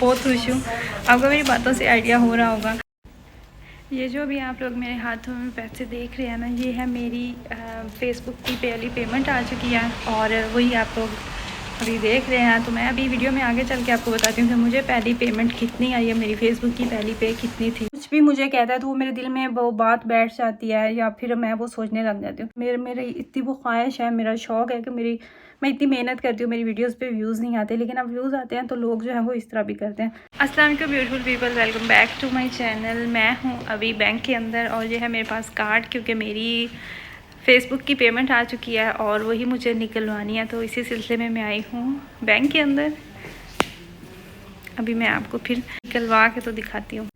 बहुत खुश हूँ। आपको मेरी बातों से आइडिया हो रहा होगा। ये जो अभी आप लोग मेरे हाथों में पैसे देख रहे हैं ना, ये है मेरी फेसबुक की पहली पेमेंट आ चुकी है और वही आप लोग अभी देख रहे हैं। तो मैं अभी वीडियो में आगे चल के आपको बताती हूँ कि मुझे पहली पेमेंट कितनी आई है, मेरी फेसबुक की पहली पे कितनी थी। कुछ भी मुझे कहता है तो वो मेरे दिल में वो बात बैठ जाती है या फिर मैं वो सोचने लग जाती हूँ। मेरे इतनी वो ख्वाहिश है, मेरा शौक़ है कि मैं इतनी मेहनत करती हूँ, मेरी वीडियोस पे व्यूज़ नहीं आते, लेकिन अब व्यूज़ आते हैं तो लोग जो है वो इस तरह भी करते हैं। अस्सलाम वालेकुम beautiful people, welcome back to my channel. मैं हूँ अभी बैंक के अंदर और ये है मेरे पास कार्ड, क्योंकि मेरी फेसबुक की पेमेंट आ चुकी है और वही मुझे निकलवानी है। तो इसी सिलसिले में मैं आई हूँ बैंक के अंदर। अभी मैं आपको फिर निकलवा के तो दिखाती हूँ।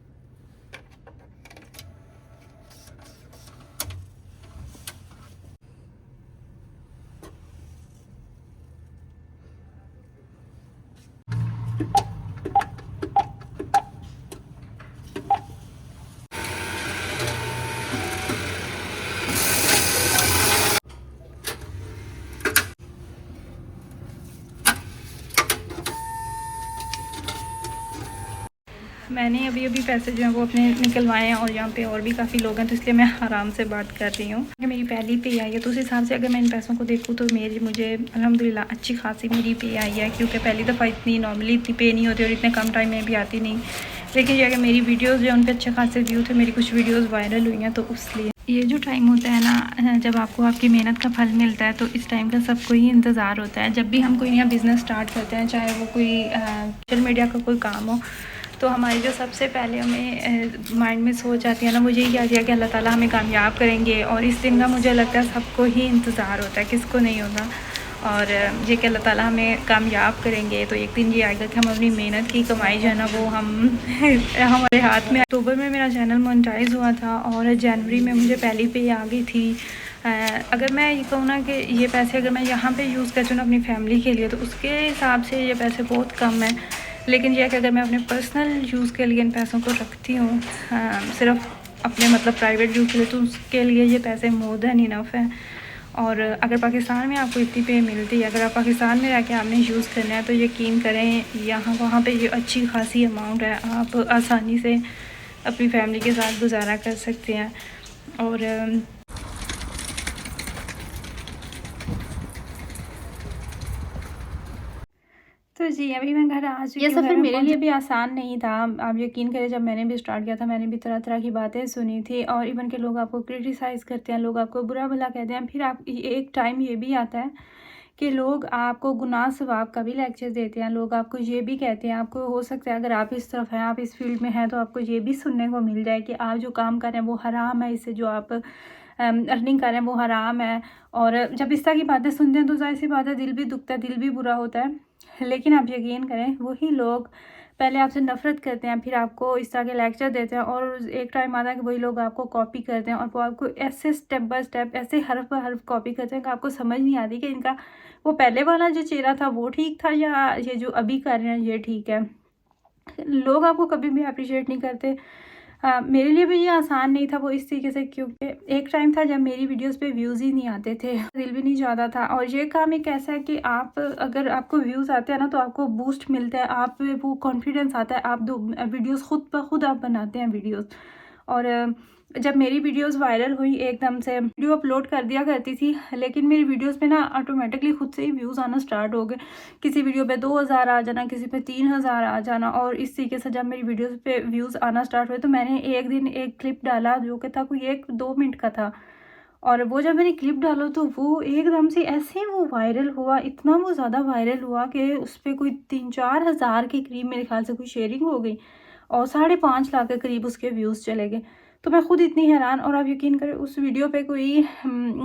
मैंने अभी पैसे जो हैं वो अपने निकलवाए हैं और यहाँ पे और भी काफ़ी लोग हैं, तो इसलिए मैं आराम से बात कर रही हूँ। मेरी पहली पे आई है तो उस हिसाब से अगर मैं इन पैसों को देखूँ तो मुझे अल्हम्दुलिल्लाह अच्छी खासी मेरी पे आई है, क्योंकि पहली दफ़ा नॉर्मली इतनी पे नहीं होती और इतने कम टाइम में भी आती नहीं। लेकिन ये अगर मेरी वीडियोज़ जो उन पर अच्छे खासे व्यू थे, मेरी कुछ वीडियोज़ वायरल हुई हैं, तो इसलिए ये जो टाइम होता है ना, जब आपको आपकी मेहनत का फल मिलता है, तो इस टाइम का सबको ही इंतज़ार होता है। जब भी हम कोई नया बिज़नेस स्टार्ट करते हैं, चाहे वो कोई सोशल मीडिया का कोई काम हो, तो हमारी जो सबसे पहले हमें माइंड में सोच आती है ना, मुझे ये आती है कि अल्लाह ताला हमें कामयाब करेंगे। और इस दिन का मुझे लगता है सबको ही इंतज़ार होता है, किसको नहीं होता। और ये कि अल्लाह ताला हमें कामयाब करेंगे, तो एक दिन ये आएगा कि हम अपनी मेहनत की कमाई जो है ना वो हमारे हाथ में। अक्टूबर में मेरा चैनल मोनेटाइज हुआ था और जनवरी में मुझे पहली पे आ गई थी। अगर मैं ये कहूँ ना कि ये पैसे अगर मैं यहाँ पे यूज़ करती हूँ ना अपनी फैमिली के लिए, तो उसके हिसाब से ये पैसे बहुत कम हैं। लेकिन यह कि अगर मैं अपने पर्सनल यूज़ के लिए इन पैसों को रखती हूँ, सिर्फ अपने मतलब प्राइवेट यूज़ के लिए, तो उसके लिए ये पैसे मोर देन इनफ हैं। और अगर पाकिस्तान में आपको इतनी पे मिलती है, अगर आप पाकिस्तान में रह के आपने यूज़ करना है, तो यकीन करें यहाँ वहाँ पे ये अच्छी खासी अमाउंट है। आप आसानी से अपनी फैमिली के साथ गुजारा कर सकते हैं। और तो जी अभी मैं घर आ चुकी हूँ। ये सफ़र मेरे लिए भी आसान नहीं था। आप यकीन करें, जब मैंने भी स्टार्ट किया था, मैंने भी तरह तरह की बातें सुनी थी। और इवन के लोग आपको क्रिटिसाइज़ करते हैं, लोग आपको बुरा भला कहते हैं। फिर आप एक टाइम ये भी आता है कि लोग आपको गुनाह सवाब का भी लेक्चर देते हैं। लोग आपको ये भी कहते हैं, आपको हो सकता है अगर आप इस तरफ हैं, आप इस फील्ड में हैं, तो आपको ये भी सुनने को मिल जाए कि आप जो काम कर रहे हैं वो हराम है, इससे जो आप अर्निंग कर रहे हैं वो हराम है। और जब इस तरह की बातें सुनते हैं तो ज़ाहिर सी बात है, दिल भी दुखता है, दिल भी बुरा होता है। लेकिन आप यकीन करें, वही लोग पहले आपसे नफ़रत करते हैं, फिर आपको इस तरह के लेक्चर देते हैं, और एक टाइम आता है कि वही लोग आपको कॉपी करते हैं और वो आपको ऐसे स्टेप बाय स्टेप, ऐसे हर्फ बाय हर्फ कॉपी करते हैं कि आपको समझ नहीं आती कि इनका वो पहले वाला जो चेहरा था वो ठीक था या ये जो अभी कर रहे हैं ये ठीक है। लोग आपको कभी भी अप्रिशिएट नहीं करते। मेरे लिए भी ये आसान नहीं था वो इस तरीके से, क्योंकि एक टाइम था जब मेरी वीडियोस पे व्यूज़ ही नहीं आते थे, दिल भी नहीं चाहता था। और ये काम एक ऐसा है कि आप अगर आपको व्यूज़ आते हैं ना, तो आपको बूस्ट मिलता है, आप पे वो कॉन्फिडेंस आता है, आप वीडियोस खुद ब खुद आप बनाते हैं वीडियोस। और जब मेरी वीडियोस वायरल हुई, एकदम से वीडियो अपलोड कर दिया करती थी, लेकिन मेरी वीडियोस पे ना ऑटोमेटिकली खुद से ही व्यूज़ आना स्टार्ट हो गए। किसी वीडियो पे 2000 आ जाना, किसी पे 3000 आ जाना। और इस तरीके से जब मेरी वीडियोस पे व्यूज़ आना स्टार्ट हुए, तो मैंने एक दिन एक क्लिप डाला जो कि था कोई 1-2 मिनट का था। और वो जब मैंने क्लिप डाला तो वो एकदम से ऐसे वो वायरल हुआ, इतना वो ज़्यादा वायरल हुआ कि उस पर कोई 3-4 हज़ार के करीब मेरे ख्याल से कोई शेयरिंग हो गई और 5.5 लाख के करीब उसके व्यूज़ चले गए। तो मैं खुद इतनी हैरान। और आप यकीन करें, उस वीडियो पे कोई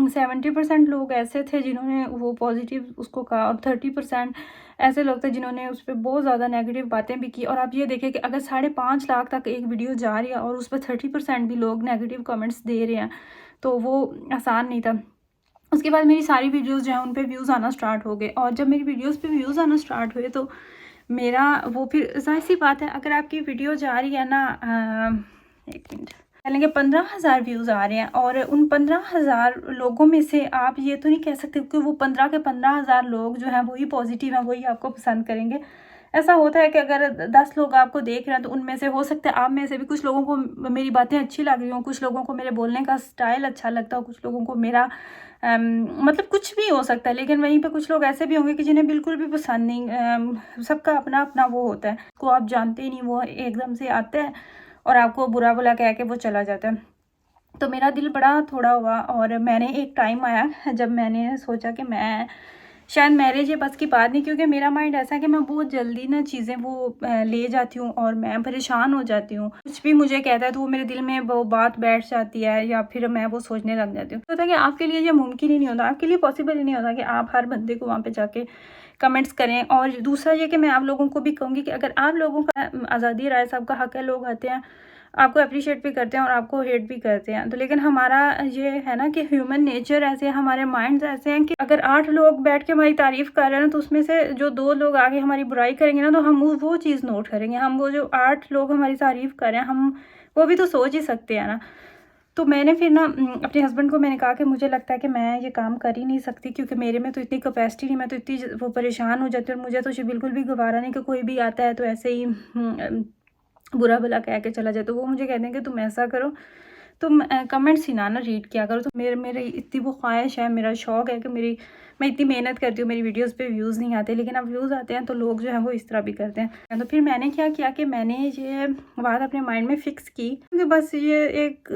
70% लोग ऐसे थे जिन्होंने वो पॉजिटिव उसको कहा, और 30% ऐसे लोग थे जिन्होंने उस पर बहुत ज़्यादा नेगेटिव बातें भी की। और आप ये देखें कि अगर 5.5 लाख तक एक वीडियो जा रही है और उस पर 30% भी लोग नेगेटिव कमेंट्स दे रहे हैं, तो वो आसान नहीं था। उसके बाद मेरी सारी वीडियोज़ जो हैं उन पर व्यूज़ आना स्टार्ट हो गए। और जब मेरी वीडियोज़ पे व्यूज़ आना स्टार्ट हुए, तो मेरा वो फिर ज़ाहिर सी बात है, अगर आपकी वीडियो जा रही है ना, एक मिनट कहेंगे 15,000 व्यूज़ आ रहे हैं, और उन 15,000 लोगों में से आप ये तो नहीं कह सकते कि वो 15 के 15,000 लोग जो हैं वही पॉजिटिव हैं, वही आपको पसंद करेंगे। ऐसा होता है कि अगर 10 लोग आपको देख रहे हैं तो उनमें से हो सकता है आप में से भी कुछ लोगों को मेरी बातें अच्छी लग रही हों, कुछ लोगों को मेरे बोलने का स्टाइल अच्छा लगता हो, कुछ लोगों को मेरा मतलब कुछ भी हो सकता है। लेकिन वहीं पे कुछ लोग ऐसे भी होंगे कि जिन्हें बिल्कुल भी पसंद नहीं। सबका अपना अपना वो होता है, को आप जानते ही नहीं, वो एकदम से आता है और आपको बुरा भला कह के वो चला जाता है। तो मेरा दिल बड़ा थोड़ा हुआ और मैंने एक टाइम आया जब मैंने सोचा कि मैं शायद मैरिज ये बस की बात नहीं, क्योंकि मेरा माइंड ऐसा है कि मैं बहुत जल्दी ना चीज़ें वो ले जाती हूँ और मैं परेशान हो जाती हूँ। कुछ भी मुझे कहता है तो वो मेरे दिल में वो बात बैठ जाती है या फिर मैं वो सोचने लग जाती हूँ। तो होता है कि आपके लिए ये मुमकिन ही नहीं होता, आपके लिए पॉसिबल ही नहीं होता कि आप हर बंदे को वहाँ पे जाके कमेंट्स करें। और दूसरा ये कि मैं आप लोगों को भी कहूँगी कि अगर आप लोगों का आज़ादी राय सबका हक है, लोग आते हैं आपको अप्रिशिएट भी करते हैं और आपको हेट भी करते हैं। तो लेकिन हमारा ये है ना कि ह्यूमन नेचर ऐसे है, हमारे माइंड्स ऐसे हैं कि अगर 8 लोग बैठ के हमारी तारीफ़ कर रहे हैं ना, तो उसमें से जो 2 लोग आगे हमारी बुराई करेंगे ना, तो हम वो चीज़ नोट करेंगे। हम वो जो 8 लोग हमारी तारीफ़ कर रहे हैं, हम वो भी तो सोच ही सकते हैं ना। तो मैंने फिर ना अपने हस्बैंड को मैंने कहा कि मुझे लगता है कि मैं ये काम कर ही नहीं सकती, क्योंकि मेरे में तो इतनी कैपेसिटी नहीं, मैं तो इतनी वो परेशान हो जाती हूँ और मुझे तो ये बिल्कुल भी गवारा नहीं कि कोई भी आता है तो ऐसे ही बुरा भला कह के चला जाए। तो वो मुझे कहते हैं कि तुम ऐसा करो, तुम कमेंट्स ही ना रीड किया करो। तो मेरे इतनी वो ख्वाहिश है, मेरा शौक़ है कि मैं इतनी मेहनत करती हूँ, मेरी वीडियोस पे व्यूज़ नहीं आते, लेकिन अब व्यूज़ आते हैं तो लोग जो है वो इस तरह भी करते हैं। तो फिर मैंने क्या किया कि मैंने ये बात अपने माइंड में फ़िक्स की, क्योंकि बस ये एक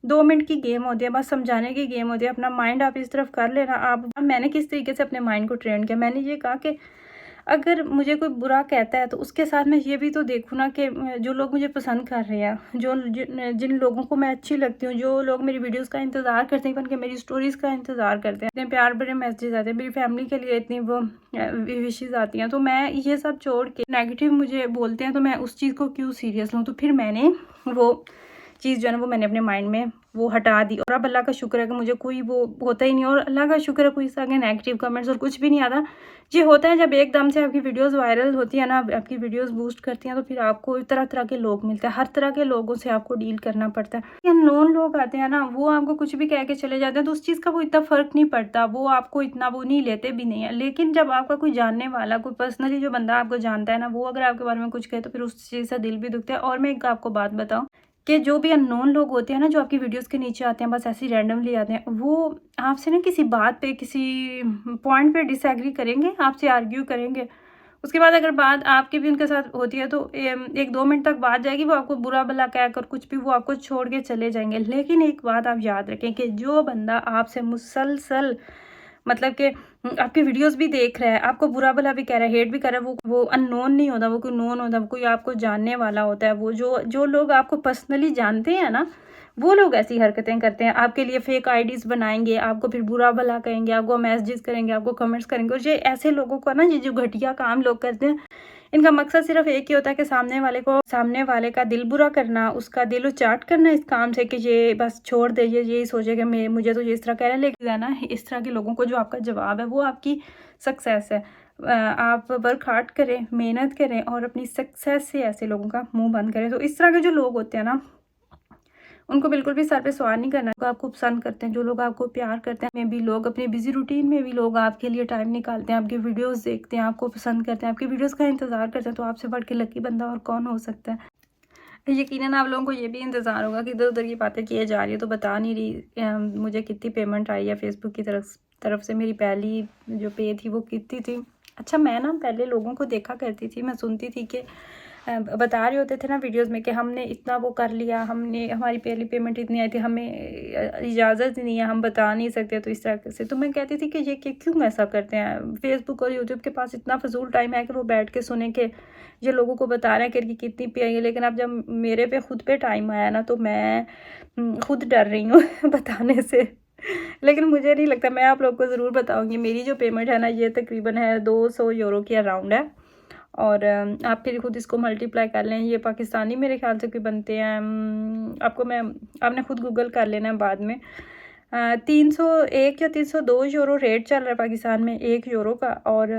2 मिनट की गेम होती है, बस समझाने की गेम होती है। अपना माइंड आप इस तरफ कर लेना। आप मैंने किस तरीके से अपने माइंड को ट्रेन किया, मैंने ये कहा कि अगर मुझे कोई बुरा कहता है तो उसके साथ मैं ये भी तो देखूँ ना कि जो लोग मुझे पसंद कर रहे हैं, जिन लोगों को मैं अच्छी लगती हूँ, जो लोग मेरी वीडियोस का इंतज़ार करते हैं, बल्कि मेरी स्टोरीज़ का इंतज़ार करते हैं, इतने प्यार भरे मैसेजेस आते हैं, मेरी फैमिली के लिए इतनी वो विशेज़ आती हैं, तो मैं ये सब छोड़ के नेगेटिव मुझे बोलते हैं तो मैं उस चीज़ को क्यों सीरियस लूँ। तो फिर मैंने वो चीज़ जो है ना वो मैंने अपने माइंड में वो हटा दी। और अब अल्लाह का शुक्र है कि मुझे कोई वो होता ही नहीं, और अल्लाह का शुक्र है कोई इससे आगे नेगेटिव कमेंट्स और कुछ भी नहीं आता। ये होता है जब एकदम से आपकी वीडियोस वायरल होती है ना, आपकी वीडियोस बूस्ट करती हैं, तो फिर आपको तरह तरह के लोग मिलते हैं, हर तरह के लोगों से आपको डील करना पड़ता है। अननोन लोग आते हैं ना, वो आपको कुछ भी कह के चले जाते हैं, तो उस चीज़ का वो इतना फ़र्क नहीं पड़ता, वो आपको इतना वो नहीं लेते भी नहीं है। लेकिन जब आपका कोई जानने वाला, कोई पर्सनली जो बंदा आपको जानता है ना, वो अगर आपके बारे में कुछ कहे तो फिर उस चीज़ से दिल भी दुखता है। और मैं एक आपको बात बताऊँ कि जो भी अननोन लोग होते हैं ना, जो आपकी वीडियोस के नीचे आते हैं, बस ऐसे ही रैंडमली आते हैं, वो आपसे ना किसी बात पे, किसी पॉइंट पे डिसएग्री करेंगे, आपसे आर्ग्यू करेंगे। उसके बाद अगर बात आपकी भी उनके साथ होती है तो 1-2 मिनट तक बात जाएगी, वो आपको बुरा भला कहकर कुछ भी वो आपको छोड़ के चले जाएंगे। लेकिन एक बात आप याद रखें कि जो बंदा आपसे मुसलसल मतलब कि आपकी वीडियोस भी देख रहा है, आपको बुरा भला भी कह रहा है, हेट भी कर रहा है, वो अननोन नहीं होता, वो कोई नोन होता, वो कोई आपको जानने वाला होता है। वो जो लोग आपको पर्सनली जानते हैं ना, वो लोग ऐसी हरकतें करते हैं, आपके लिए फेक आईडीज़ बनाएंगे, आपको फिर बुरा भला कहेंगे, आपको मैसेजेस करेंगे, आपको कमेंट्स करेंगे। और ये ऐसे लोगों को ना, ये जो घटिया काम लोग करते हैं, इनका मकसद सिर्फ एक ही होता है कि सामने वाले का दिल बुरा करना, उसका दिल उचाट करना इस काम से, कि ये बस छोड़ दे, ये यही सोचे कि मुझे तो ये इस तरह कह रहे हैं। लेकिन ना, इस तरह के लोगों को जो आपका जवाब है वो आपकी सक्सेस है। आप वर्क हार्ड करें, मेहनत करें और अपनी सक्सेस से ऐसे लोगों का मुंह बंद करें। तो इस तरह के जो लोग होते हैं ना, उनको बिल्कुल भी सर पे सवार नहीं करना। जो आपको पसंद करते हैं, जो लोग आपको प्यार करते हैं, में भी लोग अपने बिजी रूटीन में भी लोग आपके लिए टाइम निकालते हैं, आपकी वीडियोस देखते हैं, आपको पसंद करते हैं, आपकी वीडियोस का इंतज़ार करते हैं, तो आपसे बढ़ के लकी बंदा और कौन हो सकता है। यकीनन आप लोगों को ये भी इंतज़ार होगा कि इधर उधर की बातें किए जा रही है तो बता नहीं रही मुझे कितनी पेमेंट आई है फेसबुक की तरफ से। मेरी पहली जो पे थी वो कितनी थी। अच्छा, मैं ना पहले लोगों को देखा करती थी, मैं सुनती थी कि बता रहे होते थे ना वीडियोस में कि हमने इतना वो कर लिया, हमारी पहली पेमेंट इतनी आई थी, हमें इजाज़त नहीं है, हम बता नहीं सकते। तो इस तरह से तो मैं कहती थी कि ये क्यों ऐसा करते हैं। फेसबुक और यूट्यूब के पास इतना फजूल टाइम है कि वो बैठ के सुने कि ये लोगों को बता रहे हैं कि इनकी कितनी पे आई है। लेकिन अब जब मेरे पे खुद पे टाइम आया ना, तो मैं खुद डर रही हूँ बताने से। लेकिन मुझे नहीं लगता, मैं आप लोग को ज़रूर बताऊँगी। मेरी जो पेमेंट है ना, ये तकरीबन है 200 यूरो के अराउंड है। और आप फिर खुद इसको मल्टीप्लाई कर लें, ये पाकिस्तानी मेरे ख्याल से कोई बनते हैं। आपने खुद गूगल कर लेना है बाद में। 301 या 302 यूरो रेट चल रहा है पाकिस्तान में 1 यूरो का। और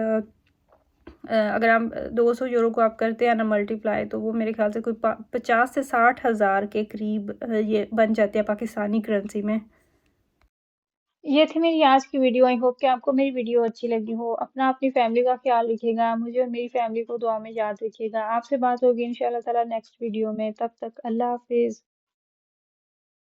अगर हम 200 यूरो को आप करते हैं ना मल्टीप्लाई, तो वो मेरे ख्याल से कोई 50 से 60 हज़ार के करीब ये बन जाते हैं पाकिस्तानी करेंसी में। ये थी मेरी आज की वीडियो। आई होप कि आपको मेरी वीडियो अच्छी लगी हो। अपना अपनी फैमिली का ख्याल रखिएगा, मुझे और मेरी फैमिली को दुआ में याद रखिएगा। आपसे बात होगी इंशाल्लाह ताला नेक्स्ट वीडियो में। तब तक अल्लाह हाफिज।